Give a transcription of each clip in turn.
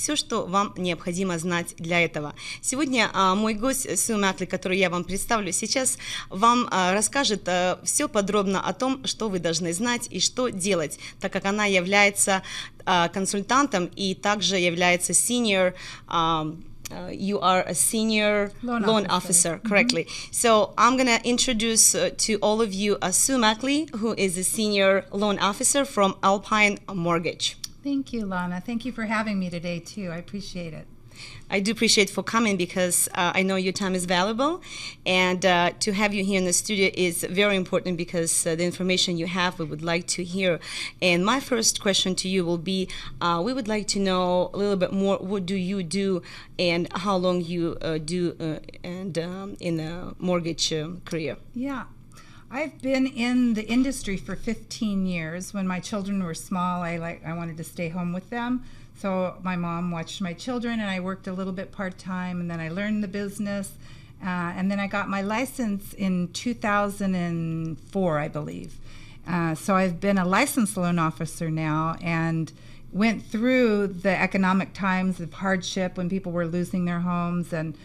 все, что вам необходимо знать для этого. Сегодня мой гость Су Макли, который я вам представлю сейчас, вам расскажет все подробно о том, что вы должны знать и что делать, так как она является консультантом и также является senior. You are a senior loan officer, correctly. So I'm going to introduce to all of you Sue Macli, who is a senior loan officer from Alpine Mortgage. Thank you, Lana. Thank you for having me today, too. I appreciate it. I do appreciate for coming because I know your time is valuable, and to have you here in the studio is very important because the information you have we would like to hear. And my first question to you will be, we would like to know a little bit more, what do you do and how long you do and in a mortgage career? Yeah. I've been in the industry for 15 years. When my children were small, I wanted to stay home with them. So my mom watched my children, and I worked a little bit part-time, and then I learned the business. And then I got my license in 2004, I believe. So I've been a licensed loan officer now and went through the economic times of hardship when people were losing their homes and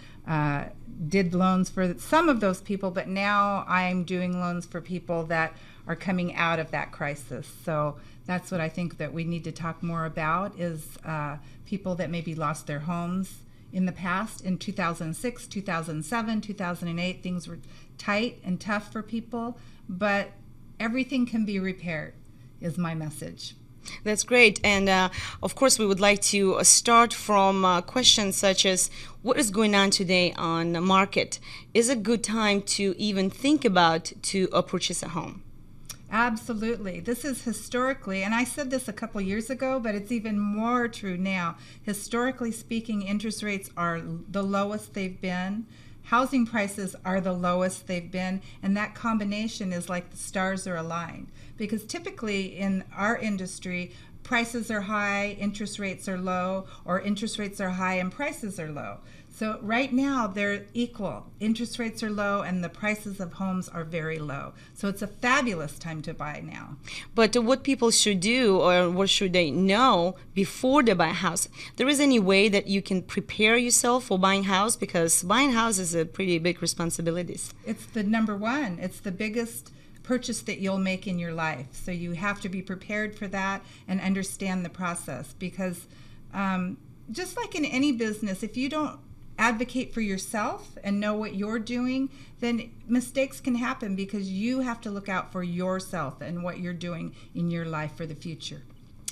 did loans for some of those people, but now I'm doing loans for people that are coming out of that crisis. So that's what I think that we need to talk more about is people that maybe lost their homes in the past. In 2006, 2007, 2008, things were tight and tough for people, but everything can be repaired is my message. That's great. And of course, we would like to start from questions such as what is going on today on the market? Is it a good time to even think about to purchase a home? Absolutely. This is historically, and I said this a couple years ago, but it's even more true now. Historically speaking, interest rates are the lowest they've been. Housing prices are the lowest they've been, and that combination is like the stars are aligned. Because typically in our industry, prices are high, interest rates are low, or interest rates are high and prices are low. So right now they're equal. Interest rates are low and the prices of homes are very low. So it's a fabulous time to buy now. But what people should do or what should they know before they buy a house? There is any way that you can prepare yourself for buying a house? Because buying a house is a pretty big responsibility. It's the number one. It's the biggest purchase that you'll make in your life. So you have to be prepared for that and understand the process. Because just like in any business, if you don't advocate for yourself and know what you're doing, then mistakes can happen because you have to look out for yourself and what you're doing in your life for the future.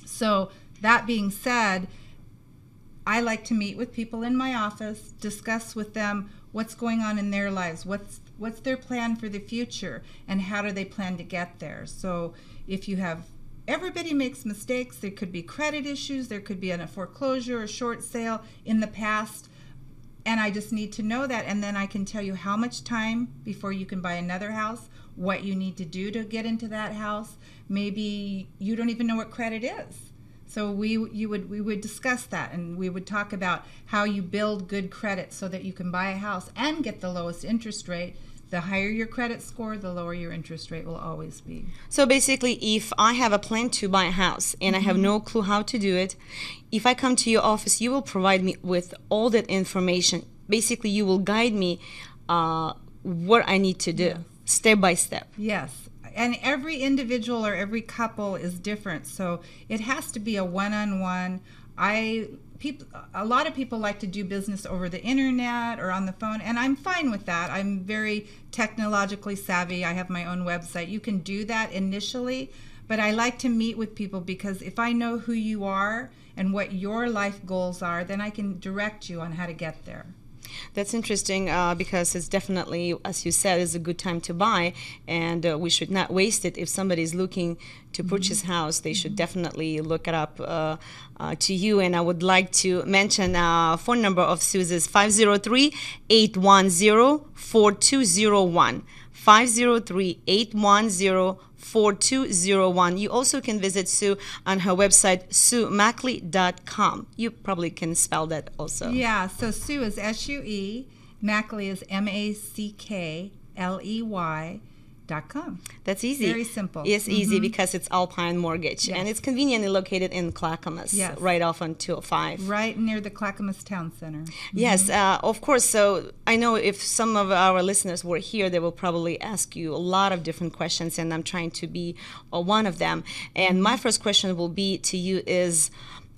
So that being said, I like to meet with people in my office, discuss with them what's going on in their lives, what's their plan for the future, and how do they plan to get there. So if you have, everybody makes mistakes. There could be credit issues, there could be a foreclosure or short sale in the past. And I just need to know that, and then I can tell you how much time before you can buy another house, what you need to do to get into that house. Maybe you don't even know what credit is. So we would discuss that, and we would talk about how you build good credit so that you can buy a house and get the lowest interest rate. The higher your credit score, the lower your interest rate will always be. So basically, if I have a plan to buy a house and I have no clue how to do it, if I come to your office, you will provide me with all that information. Basically, you will guide me what I need to do, step by step. Yes. And every individual or every couple is different. So it has to be a one-on-one. A lot of people like to do business over the internet or on the phone, and I'm fine with that. I'm very technologically savvy. I have my own website. You can do that initially, but I like to meet with people because if I know who you are and what your life goals are, then I can direct you on how to get there. That's interesting because it's definitely, as you said, is a good time to buy, and we should not waste it. If somebody is looking to purchase a house, they should definitely look it up to you. And I would like to mention phone number of Sue's 503-810-4201. 503-810-4201. You also can visit Sue on her website, SueMacli.com. You probably can spell that also. Yeah, so Sue is S-U-E, Macli is M-A-C-K-L-E-Y. That's easy. Very simple. It's easy because it's Alpine Mortgage, Yes. and it's conveniently located in Clackamas, Yes. right off on 205. Right near the Clackamas Town Center. Yes, of course. So I know if some of our listeners were here, they will probably ask you a lot of different questions, and I'm trying to be one of them. And my first question will be to you is,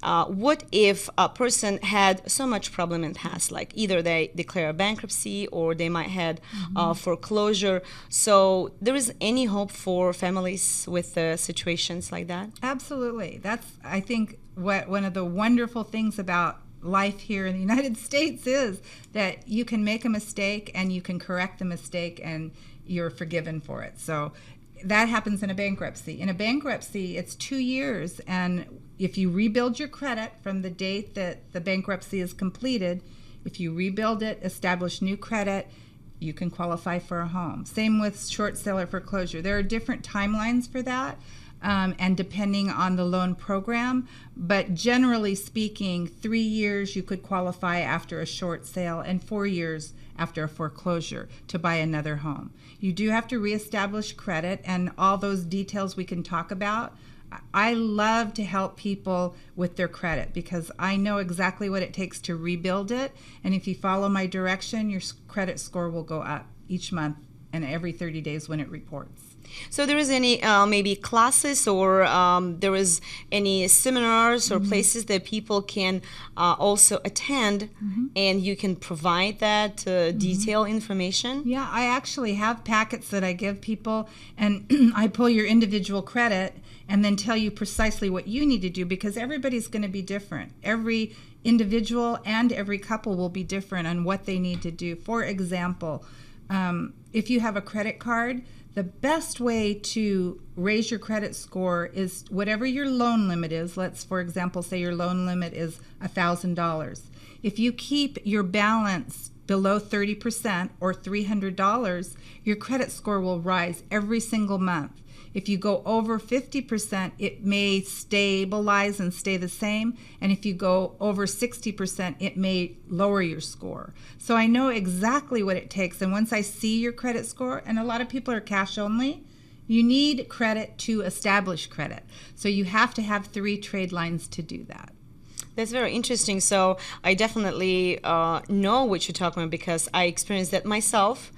what if a person had so much problem in the past, like either they declare a bankruptcy or they might had foreclosure? So there is any hope for families with situations like that? Absolutely. That's, I think, what one of the wonderful things about life here in the United States is that you can make a mistake and you can correct the mistake and you're forgiven for it. So that happens in a bankruptcy. In a bankruptcy, it's 2 years, and if you rebuild your credit from the date that the bankruptcy is completed, if you rebuild it, establish new credit, you can qualify for a home. Same with short sale or foreclosure. There are different timelines for that, and depending on the loan program, but generally speaking, 3 years you could qualify after a short sale and 4 years after a foreclosure to buy another home. You do have to reestablish credit, and all those details we can talk about. I love to help people with their credit because I know exactly what it takes to rebuild it, and if you follow my direction, your credit score will go up each month and every 30 days when it reports. So there is any maybe classes or there is any seminars or places that people can also attend, and you can provide that detailed information? Yeah, I actually have packets that I give people, and I pull your individual credit and then tell you precisely what you need to do because everybody's going to be different. Every individual and every couple will be different on what they need to do. For example, if you have a credit card, the best way to raise your credit score is whatever your loan limit is. Let's, for example, say your loan limit is $1,000. If you keep your balance below 30% or $300, your credit score will rise every single month. If you go over 50%, it may stabilize and stay the same. And if you go over 60%, it may lower your score. So I know exactly what it takes. And once I see your credit score, and a lot of people are cash only, you need credit to establish credit. So you have to have 3 trade lines to do that. That's very interesting. So I definitely know what you're talking about because I experienced that myself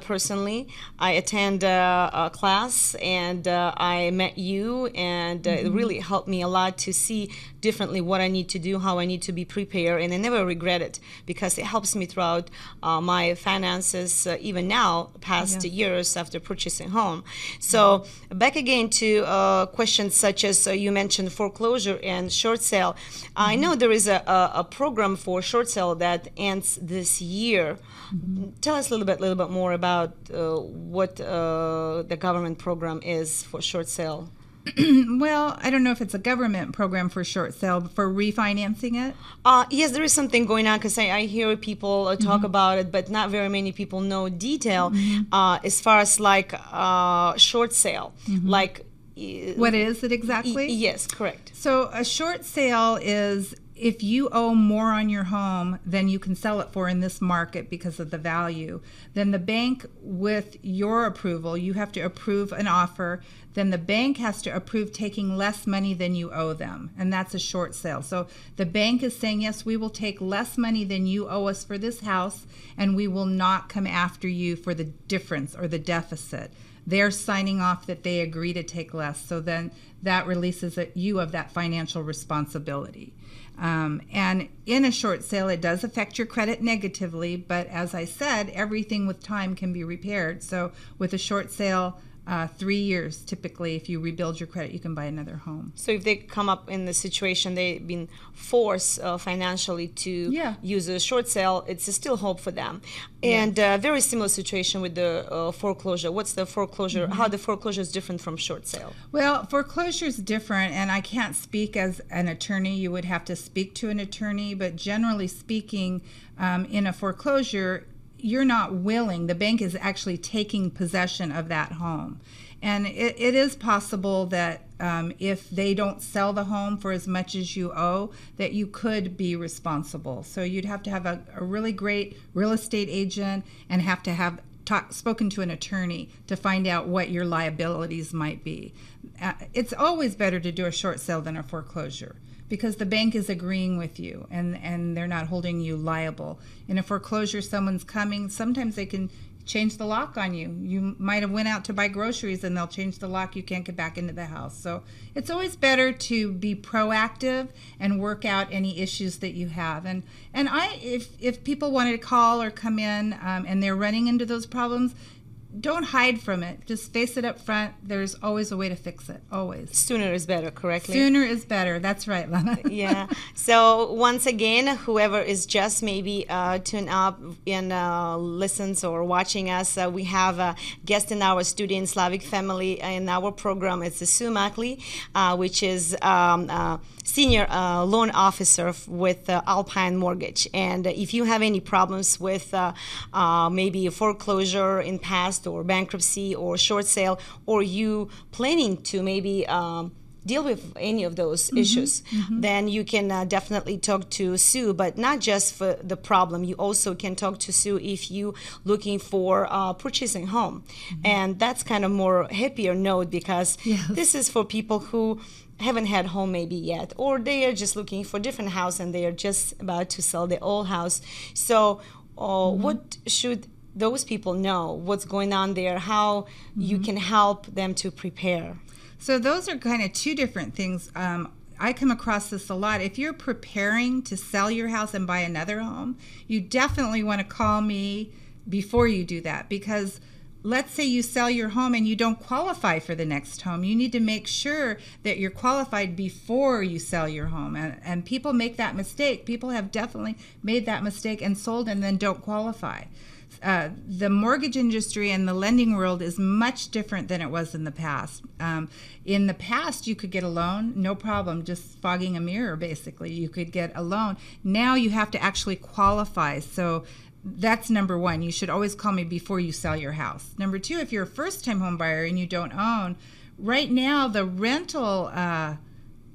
personally. I attend a class and I met you, and it really helped me a lot to see differently what I need to do, how I need to be prepared, and I never regret it because it helps me throughout my finances, even now, past years after purchasing home. So back again to questions such as you mentioned foreclosure and short sale. I know there is a program for short sale that ends this year. Tell us a little bit more about what the government program is for short sale. Well, I don't know if it's a government program for short sale, but for refinancing it. Yes, there is something going on because I hear people talk about it, but not very many people know detail as far as like short sale. Like, what is it exactly? Yes, correct. So a short sale is if you owe more on your home than you can sell it for in this market because of the value, then the bank, with your approval, you have to approve an offer. Then the bank has to approve taking less money than you owe them, and that's a short sale. So the bank is saying, yes, we will take less money than you owe us for this house, and we will not come after you for the difference or the deficit. They're signing off that they agree to take less, so then that releases you of that financial responsibility. And in a short sale, it does affect your credit negatively, but as I said, everything with time can be repaired. So with a short sale, 3 years typically, if you rebuild your credit, you can buy another home. So if they come up in the situation they've been forced financially to use a short sale, it's still hope for them. And very similar situation with the foreclosure. What's the foreclosure? How the foreclosure is different from short sale? Well, foreclosure is different, and I can't speak as an attorney. You would have to speak to an attorney, but generally speaking, in a foreclosure, you're not willing. The bank is actually taking possession of that home. And it is possible that if they don't sell the home for as much as you owe, that you could be responsible. So you'd have to have a really great real estate agent and have to have spoken to an attorney to find out what your liabilities might be. It's always better to do a short sale than a foreclosure, because the bank is agreeing with you and they're not holding you liable. In a foreclosure, someone's coming. Sometimes they can change the lock on you. You might have went out to buy groceries and they'll change the lock. You can't get back into the house. So it's always better to be proactive and work out any issues that you have. And if people wanted to call or come in and they're running into those problems, don't hide from it. Just face it up front. There's always a way to fix it. Always. Sooner is better, correctly? Sooner is better. That's right, Lana. Yeah. So once again, whoever is just maybe tuned up and listens or watching us, we have a guest in our studio in Slavic family in our program. It's Sue Macli, which is senior loan officer with Alpine Mortgage. And if you have any problems with maybe a foreclosure in past or bankruptcy or short sale, or you planning to maybe deal with any of those issues, then you can definitely talk to Sue, but not just for the problem. You also can talk to Sue if you looking for purchasing home. And that's kind of more happier note, because this is for people who haven't had home maybe yet, or they are just looking for different house and they are just about to sell their old house. So what should those people know, what's going on there, how you can help them to prepare? So those are kind of two different things. I come across this a lot. If you're preparing to sell your house and buy another home, you definitely want to call me before you do that, because let's say you sell your home and you don't qualify for the next home. You need to make sure that you're qualified before you sell your home. And people make that mistake. People have definitely made that mistake and sold and then don't qualify. The mortgage industry and the lending world is much different than it was in the past. In the past, you could get a loan, no problem, just fogging a mirror, basically. You could get a loan. Now you have to actually qualify. So that's number one. You should always call me before you sell your house. Number two, if you're a first-time home buyer and you don't own, right now the rental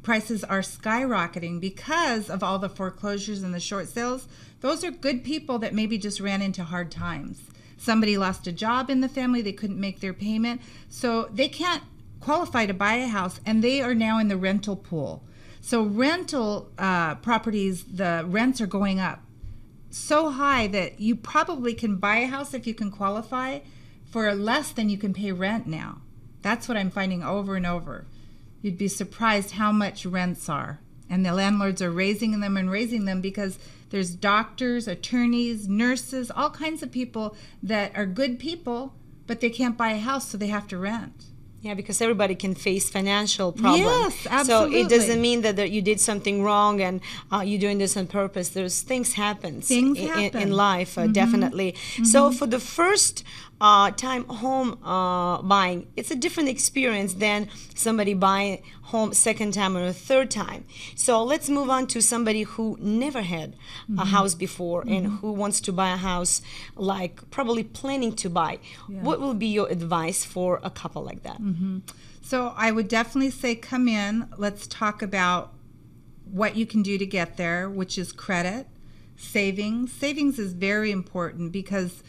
prices are skyrocketing because of all the foreclosures and the short sales. Those are good people that maybe just ran into hard times. Somebody lost a job in the family, they couldn't make their payment, so they can't qualify to buy a house, and they are now in the rental pool. So rental properties, the rents are going up so high that you probably can buy a house if you can qualify for less than you can pay rent now. That's what I'm finding over and over. You'd be surprised how much rents are. And the landlords are raising them because there's doctors, attorneys, nurses, all kinds of people that are good people, but they can't buy a house, so they have to rent. Yeah, because everybody can face financial problems. Yes, absolutely. So it doesn't mean that you did something wrong and you're doing this on purpose. There's things happen in life, definitely. So for the first time home buying, it's a different experience than somebody buying home second time or a third time. So let's move on to somebody who never had a house before and who wants to buy a house, like probably planning to buy. Yeah. What will be your advice for a couple like that? So I would definitely say come in. Let's talk about what you can do to get there, which is credit, savings. Savings is very important because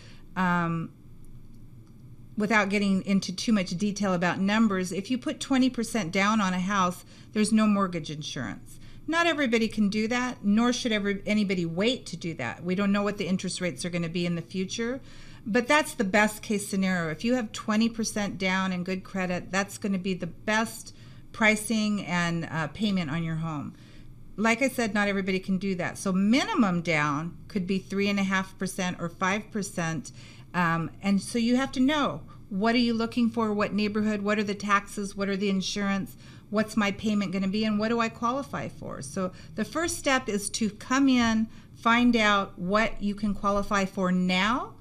without getting into too much detail about numbers, if you put 20% down on a house, there's no mortgage insurance. Not everybody can do that, nor should anybody wait to do that. We don't know what the interest rates are going to be in the future, but that's the best case scenario. If you have 20% down and good credit, that's going to be the best pricing and payment on your home. Like I said, not everybody can do that. So minimum down could be 3.5% or 5%. And so you have to know, what are you looking for? What neighborhood? What are the taxes? What are the insurance? What's my payment going to be? And what do I qualify for? So the first step is to come in, find out what you can qualify for now.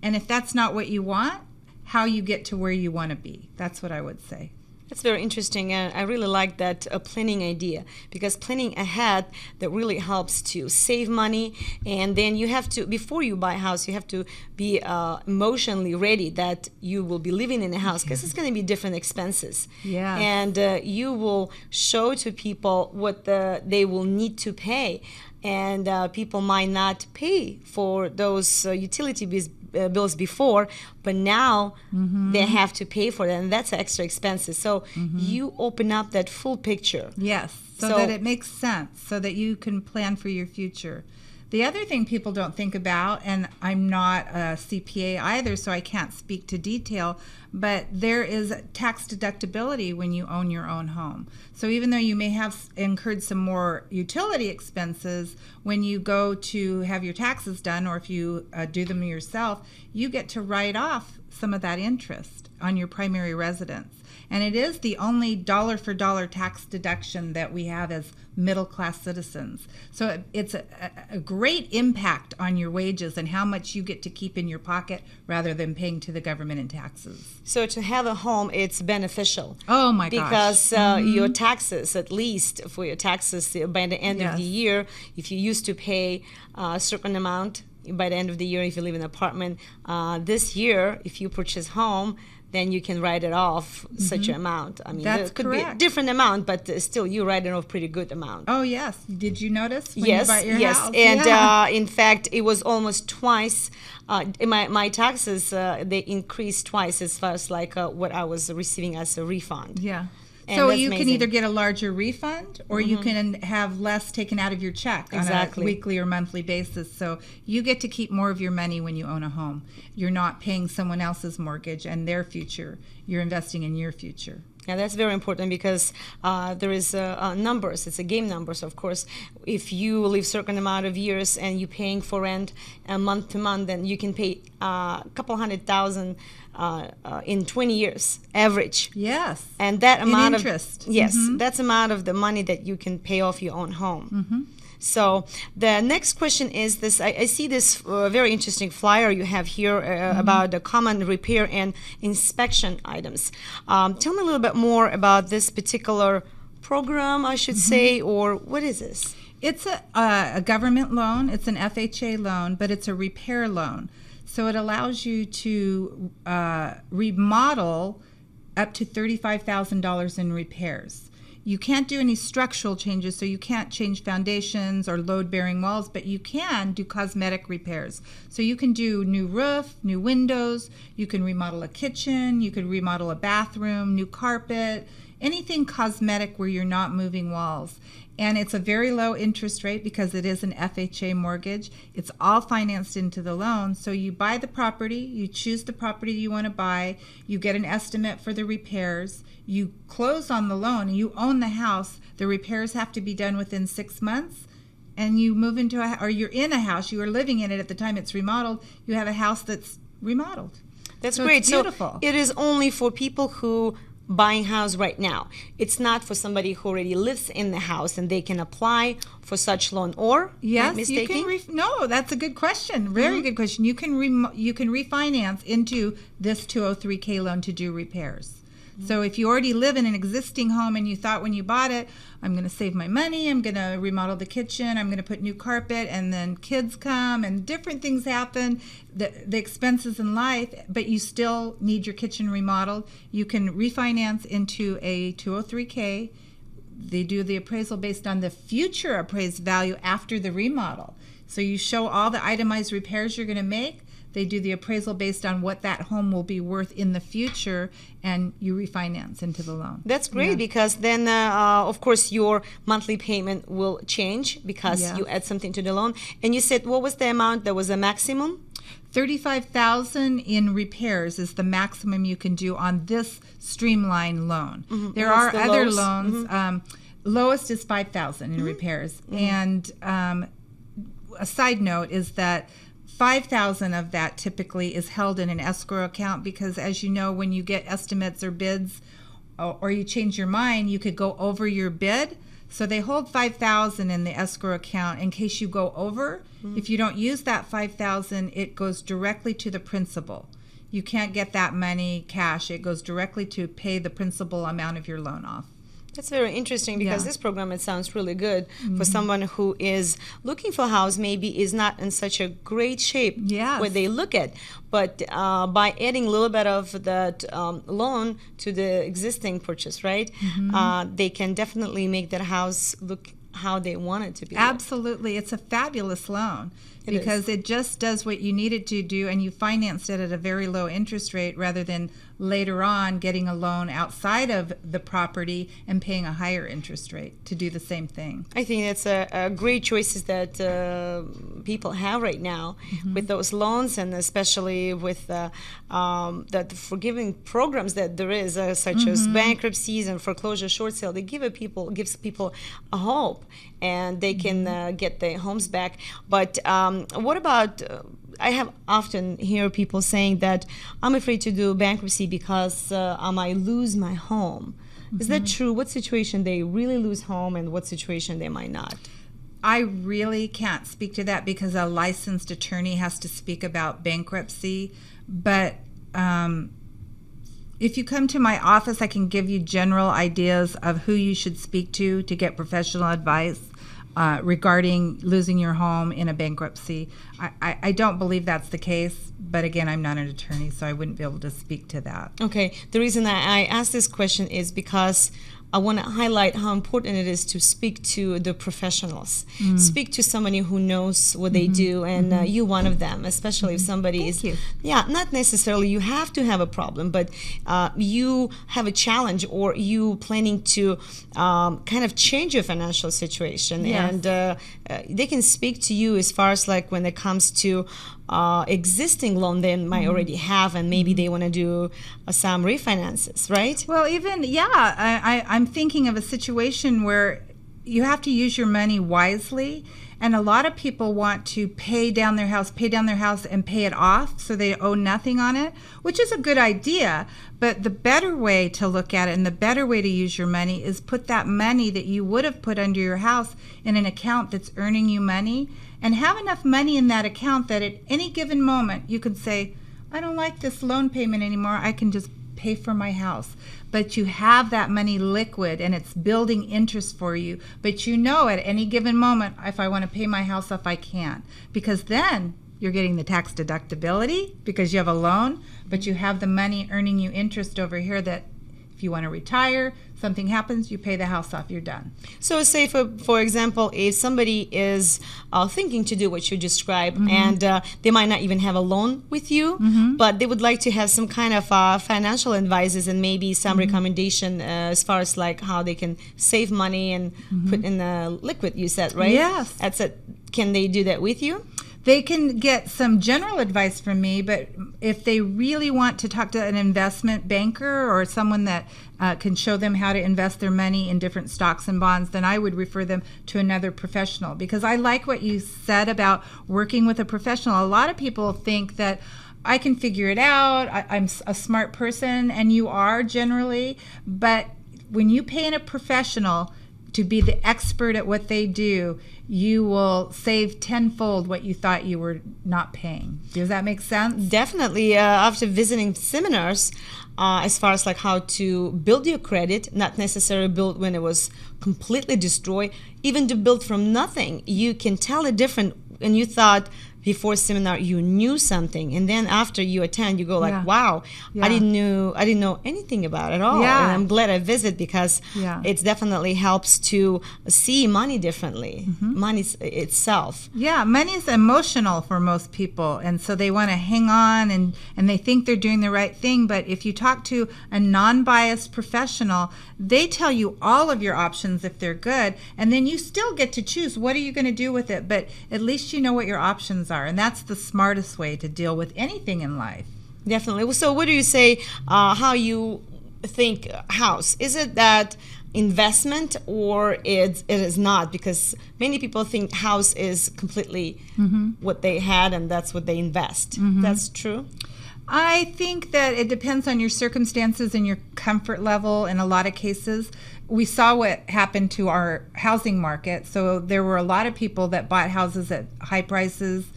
And if that's not what you want, how you get to where you want to be. That's what I would say. That's very interesting, and I really like that planning idea, because planning ahead, that really helps to save money. And then you have to, before you buy a house, you have to be emotionally ready that you will be living in a house, because it's going to be different expenses. Yeah. And you will show to people what they will need to pay. And people might not pay for those utility bills before, but now they have to pay for that, and that's extra expenses. So you open up that full picture. Yes, so that it makes sense, so that you can plan for your future. The other thing people don't think about, and I'm not a CPA either, so I can't speak to detail, but there is tax deductibility when you own your own home. So even though you may have incurred some more utility expenses, when you go to have your taxes done, or if you do them yourself, you get to write off some of that interest on your primary residence. And it is the only dollar for dollar tax deduction that we have as middle class citizens. So it's a great impact on your wages and how much you get to keep in your pocket rather than paying to the government in taxes. So to have a home, it's beneficial. Oh my gosh. Because your taxes, at least for your taxes by the end of the year, if you used to pay a certain amount by the end of the year, if you live in an apartment, this year, if you purchase home, then you can write it off such an amount. I mean, That's it could correct. be a different amount, but still you write it off pretty good amount. Oh yes. Did you notice when Yes, you bought your yes. house? And in fact, it was almost twice. My taxes, they increased twice as far as like what I was receiving as a refund. Yeah. And So that's you can amazing. either get a larger refund, or you can have less taken out of your check on a weekly or monthly basis. So you get to keep more of your money when you own a home. You're not paying someone else's mortgage and their future. You're investing in your future. Yeah, that's very important because there is numbers. It's a game numbers, of course. If you live certain amount of years and you're paying for rent month to month, then you can pay a couple $100,000 in 20 years average. Yes. And that amount interest. of yes, that's amount of the money that you can pay off your own home. So the next question is this. I see this very interesting flyer you have here about the common repair and inspection items. Tell me a little bit more about this particular program, I should say, or what is this? It's a government loan. It's an FHA loan, but it's a repair loan. So it allows you to remodel up to $35,000 in repairs. You can't do any structural changes, so you can't change foundations or load-bearing walls, but you can do cosmetic repairs. So you can do new roof, new windows, you can remodel a kitchen, you could remodel a bathroom, new carpet, anything cosmetic where you're not moving walls. And it's a very low interest rate because it is an FHA mortgage. It's all financed into the loan. So you buy the property, you choose the property you want to buy, you get an estimate for the repairs, you close on the loan, and you own the house. The repairs have to be done within 6 months. And you move into or you're in a house, you are living in it at the time it's remodeled, you have a house that's remodeled. That's So great. it's beautiful. So it is only for people who buying house right now. It's not for somebody who already lives in the house and they can apply for such loan, or Yes, you can no, that's a good question. Very good question. You can you can refinance into this 203K loan to do repairs. So if you already live in an existing home and you thought when you bought it, I'm going to save my money, I'm going to remodel the kitchen, I'm going to put new carpet, and then kids come and different things happen, the expenses in life, but you still need your kitchen remodeled, you can refinance into a 203K. They do the appraisal based on the future appraised value after the remodel. So you show all the itemized repairs you're going to make. They do the appraisal based on what that home will be worth in the future, and you refinance into the loan. That's great because then, of course, your monthly payment will change because you add something to the loan. And you said, what was the amount that was a maximum? $35,000 in repairs is the maximum you can do on this streamline loan. There What's are the other lowest? loans. Lowest is $5,000 in repairs. And a side note is that $5,000 of that typically is held in an escrow account because, as you know, when you get estimates or bids or you change your mind, you could go over your bid. So they hold $5,000 in the escrow account in case you go over. If you don't use that $5,000, it goes directly to the principal. You can't get that money cash. It goes directly to pay the principal amount of your loan off. That's very interesting because this program, it sounds really good for someone who is looking for a house, maybe is not in such a great shape where they look at. But by adding a little bit of that loan to the existing purchase, right, they can definitely make that house look how they want it to be. Absolutely. It's a fabulous loan because it just does what you need it to do, and you financed it at a very low interest rate rather than later on getting a loan outside of the property and paying a higher interest rate to do the same thing. I think that's a great choices that people have right now with those loans, and especially with the forgiving programs that there is, such as bankruptcies and foreclosure short sale. They gives people a hope, and they can get their homes back. But what about? I have often hear people saying that I'm afraid to do bankruptcy because I might lose my home. Is that true? What situation they really lose home, and what situation they might not? I really can't speak to that because a licensed attorney has to speak about bankruptcy. But if you come to my office, I can give you general ideas of who you should speak to get professional advice regarding losing your home in a bankruptcy. I don't believe that's the case, but again, I'm not an attorney, so I wouldn't be able to speak to that. Okay. The reason I asked this question is because I want to highlight how important it is to speak to the professionals. Speak to somebody who knows what they do, and you one of them, especially if somebody not necessarily you have to have a problem, but you have a challenge, or you planning to kind of change your financial situation. And they can speak to you as far as like when it comes to existing loan they might already have, and maybe they want to do some refinances, right? Well, even I'm thinking of a situation where you have to use your money wisely, and a lot of people want to pay down their house and pay it off so they owe nothing on it, which is a good idea. But the better way to look at it and the better way to use your money is put that money that you would have put under your house in an account that's earning you money, and have enough money in that account that at any given moment you could say, I don't like this loan payment anymore, I can just pay for my house. But you have that money liquid and it's building interest for you. But you know at any given moment, if I want to pay my house off, I can. Because then you're getting the tax deductibility because you have a loan, but you have the money earning you interest over here that if you want to retire, something happens, you pay the house off, you're done. So say, for example, if somebody is thinking to do what you described, and they might not even have a loan with you, but they would like to have some kind of financial advices and maybe some recommendation as far as like how they can save money and put in the liquid, you said, right? Yes. That's it. Can they do that with you? They can get some general advice from me, but if they really want to talk to an investment banker or someone that can show them how to invest their money in different stocks and bonds, then I would refer them to another professional. Because I like what you said about working with a professional. A lot of people think that I can figure it out, I'm a smart person, and you are generally, but when you pay in a professional to be the expert at what they do, you will save tenfold what you thought you were not paying. Does that make sense? Definitely. After visiting seminars, as far as like how to build your credit, not necessarily build when it was completely destroyed, even to build from nothing, you can tell it different. And you thought before seminar you knew something, and then after you attend you go like, wow, I didn't know anything about it at all. And I'm glad I visit because it definitely helps to see money differently, money itself. Money is emotional for most people, and so they want to hang on and they think they're doing the right thing. But if you talk to a non-biased professional, they tell you all of your options if they're good, and then you still get to choose what are you going to do with it, but at least you know what your options are, and that's the smartest way to deal with anything in life. Definitely. So what do you say, how you think house? Is it that investment or it is not? Because many people think house is completely what they had and that's what they invest. That's true? I think that it depends on your circumstances and your comfort level in a lot of cases. We saw what happened to our housing market. So there were a lot of people that bought houses at high prices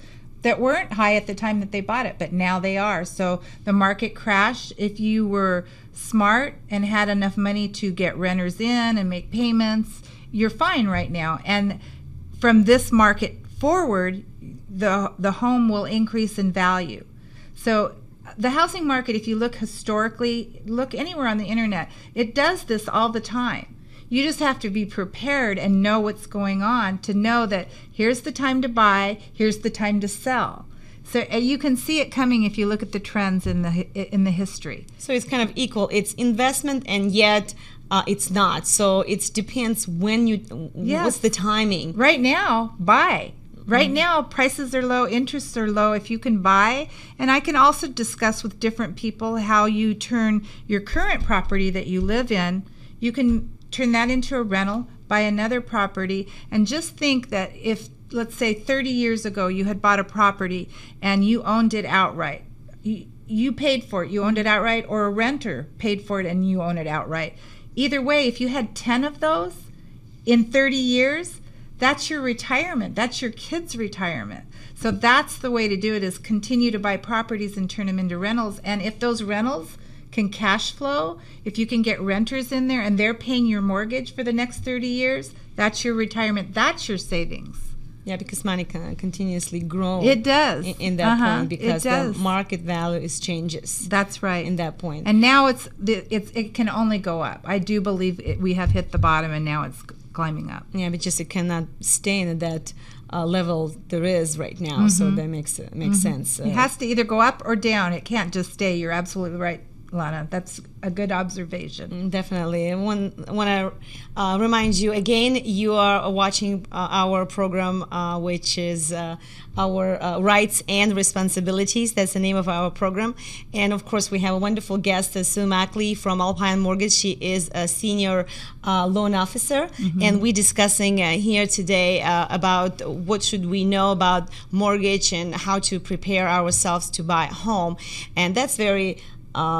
that weren't high at the time that they bought it, but now they are. So the market crashed. If you were smart and had enough money to get renters in and make payments, you're fine right now. And from this market forward, the home will increase in value. So the housing market, if you look historically, look anywhere on the internet, it does this all the time. You just have to be prepared and know what's going on to know that here's the time to buy, here's the time to sell. So you can see it coming if you look at the trends in the history. So it's kind of equal. It's investment, and yet it's not. So it depends when you. Yes. What's the timing? Right now, buy. Right now, prices are low, interests are low. If you can buy, and I can also discuss with different people how you turn your current property that you live in. You can turn that into a rental, buy another property, and just think that if, let's say 30 years ago you had bought a property and you owned it outright. You paid for it, you owned it outright, or a renter paid for it and you own it outright. Either way, if you had 10 of those in 30 years, that's your retirement. That's your kids' retirement. So that's the way to do it, is continue to buy properties and turn them into rentals. And if those rentals can cash flow, if you can get renters in there and they're paying your mortgage for the next 30 years, that's your retirement. That's your savings. Yeah, because money can continuously grow. It does. In that point, because the market value changes. That's right. In that point. And now it can only go up. I do believe we have hit the bottom and now it's climbing up. Yeah, but just it cannot stay in that level there is right now. So that makes sense. It has to either go up or down. It can't just stay. You're absolutely right, Lana. That's a good observation. Definitely. I want to remind you again, you are watching our program, which is our Rights and Responsibilities. That's the name of our program. And of course, we have a wonderful guest, Sue Mackley from Alpine Mortgage. She is a senior loan officer. And we're discussing here today about what should we know about mortgage and how to prepare ourselves to buy a home. And that's very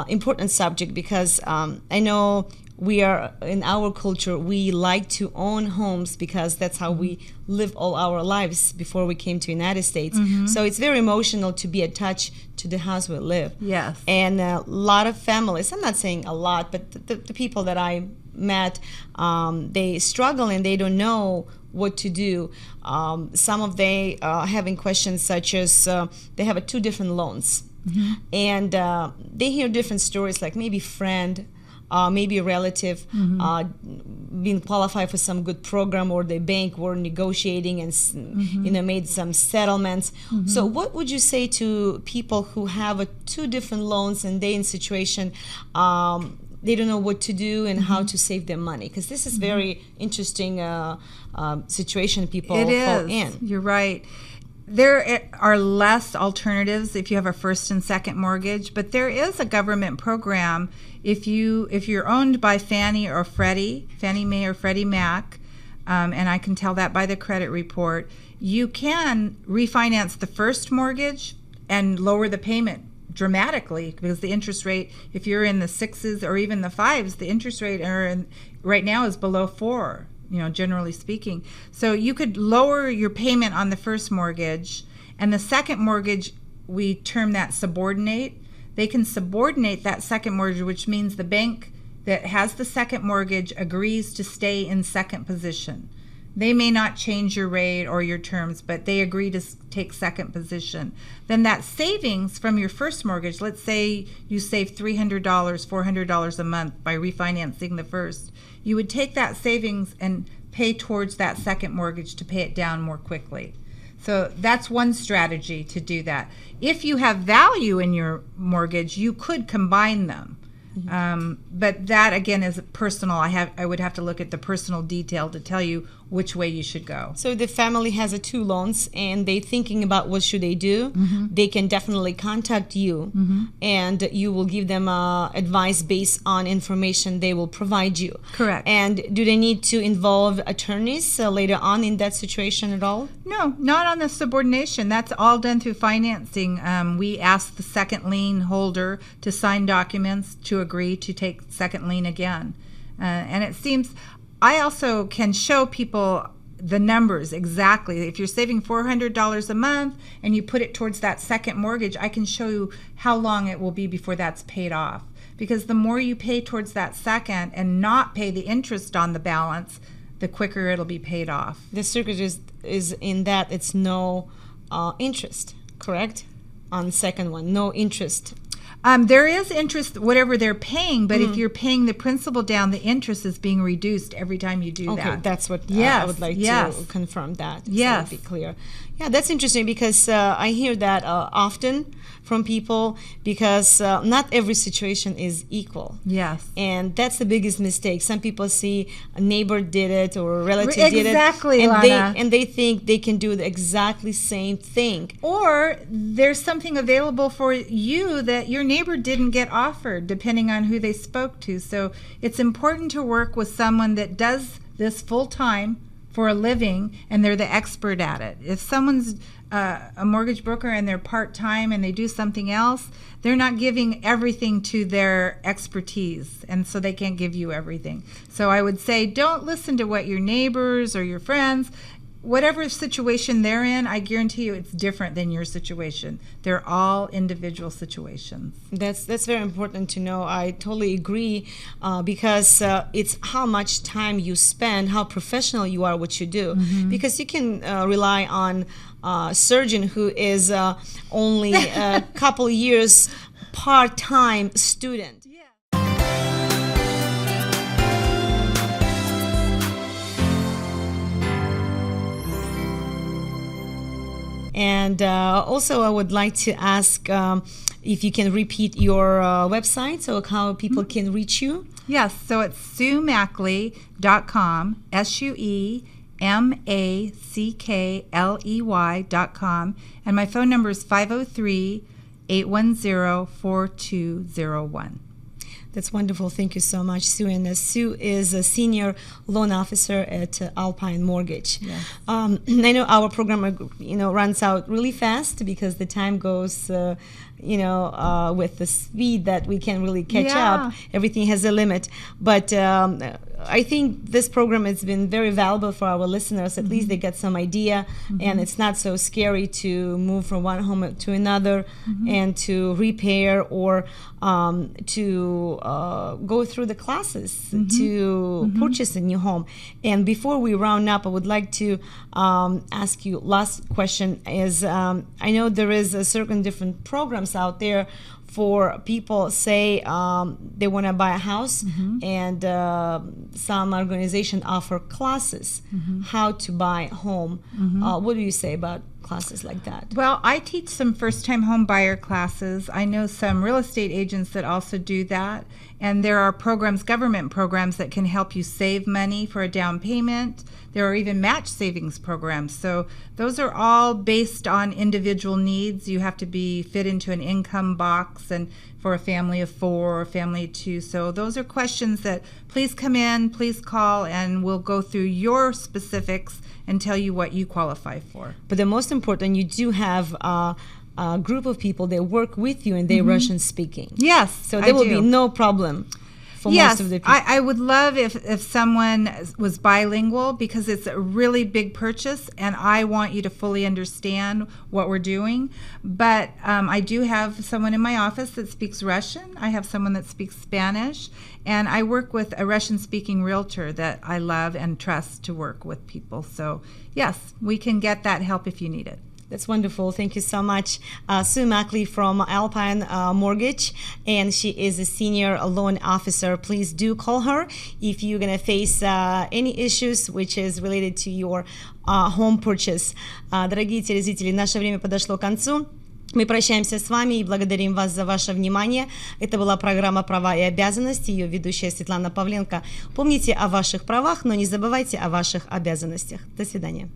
important subject, because I know we are, in our culture, we like to own homes because that's how we live all our lives before we came to United States. So it's very emotional to be attached to the house we live. Yes. And a lot of families, I'm not saying a lot, but the people that I met, they struggle and they don't know what to do. Some of they having questions such as they have two different loans. And they hear different stories, like maybe friend, maybe a relative being qualified for some good program, or the bank were negotiating and made some settlements. So what would you say to people who have two different loans and they in situation they don't know what to do and how to save their money? Because this is very interesting situation people fall in. You're right. There are less alternatives if you have a first and second mortgage, but there is a government program if you're owned by Fannie Mae or Freddie Mac, and I can tell that by the credit report. You can refinance the first mortgage and lower the payment dramatically, because the interest rate, if you're in the 6s or even the 5s, the interest rate right now is below 4. Generally speaking. So you could lower your payment on the first mortgage, and the second mortgage, we term that subordinate. They can subordinate that second mortgage, which means the bank that has the second mortgage agrees to stay in second position. They may not change your rate or your terms, but they agree to take second position. Then that savings from your first mortgage, let's say you save $300, $400 a month by refinancing the first, you would take that savings and pay towards that second mortgage to pay it down more quickly. So that's one strategy to do that. If you have value in your mortgage, you could combine them. But that, again, is personal. I would have to look at the personal detail to tell you which way you should go. So the family has two loans and they're thinking about what should they do. They can definitely contact you, and you will give them advice based on information they will provide you. Correct. And do they need to involve attorneys later on in that situation at all? No, not on the subordination. That's all done through financing. We ask the second lien holder to sign documents to agree to take second lien again. And it seems, I also can show people the numbers exactly. If you're saving $400 a month and you put it towards that second mortgage, I can show you how long it will be before that's paid off. Because the more you pay towards that second and not pay the interest on the balance, the quicker it'll be paid off. The secret is in that it's no interest, correct? On the second one, no interest. There is interest, whatever they're paying, but if you're paying the principal down, the interest is being reduced every time you do that. Okay, that's what Yes, I would like yes. to confirm that. Yes. So be clear. Yeah, that's interesting because I hear that often from people because not every situation is equal. Yes. And that's the biggest mistake. Some people see a neighbor did it or a relative did it. Exactly, and Lana. they think they can do the exactly same thing. Or there's something available for you that your neighbor didn't get offered, depending on who they spoke to. So it's important to work with someone that does this full time for a living and they're the expert at it. If someone's a mortgage broker and they're part-time and they do something else, they're not giving everything to their expertise, and so they can't give you everything. So I would say don't listen to what your neighbors or your friends, whatever situation they're in, I guarantee you it's different than your situation. They're all individual situations. That's very important to know. I totally agree because it's how much time you spend, how professional you are, what you do. Because you can rely on a surgeon who is only a couple years part-time student. And also, I would like to ask if you can repeat your website, so how people can reach you. Yes, so it's SueMackley.com, SueMackLey.com, and my phone number is 503-810-4201. That's wonderful. Thank you so much, Sue. And Sue is a senior loan officer at Alpine Mortgage. Yes. I know our program, runs out really fast because the time goes, with the speed that we can really catch up. Everything has a limit. But I think this program has been very valuable for our listeners. At least they get some idea, and it's not so scary to move from one home to another and to repair or to go through the classes to purchase a new home. And before we round up, I would like to ask you last question is I know there is a certain different programs out there for people, say they want to buy a house and some organization offer classes how to buy a home. What do you say about classes like that? Well, I teach some first-time home buyer classes. I know some real estate agents that also do that. And there are programs, government programs, that can help you save money for a down payment. There are even match savings programs. So those are all based on individual needs. You have to be fit into an income box and for a family of 4 or a family of 2. So those are questions that please come in, please call, and we'll go through your specifics and tell you what you qualify for. But the most important, you do have a group of people that work with you and they're Russian speaking. Yes, so there will be no problem for most of the people. I would love if someone was bilingual, because it's a really big purchase and I want you to fully understand what we're doing. But I do have someone in my office that speaks Russian. I have someone that speaks Spanish. And I work with a Russian-speaking realtor that I love and trust to work with people. So yes, we can get that help if you need it. That's wonderful. Thank you so much. Sue Macli from Alpine Mortgage, and she is a senior loan officer. Please do call her if you're going to face any issues which is related to your home purchase. Дорогие телезрители, наше время подошло к концу. Мы прощаемся с вами и благодарим вас за ваше внимание. Это была программа «Права и обязанности», ее ведущая Светлана Павленко. Помните о ваших правах, но не забывайте о ваших обязанностях. До свидания.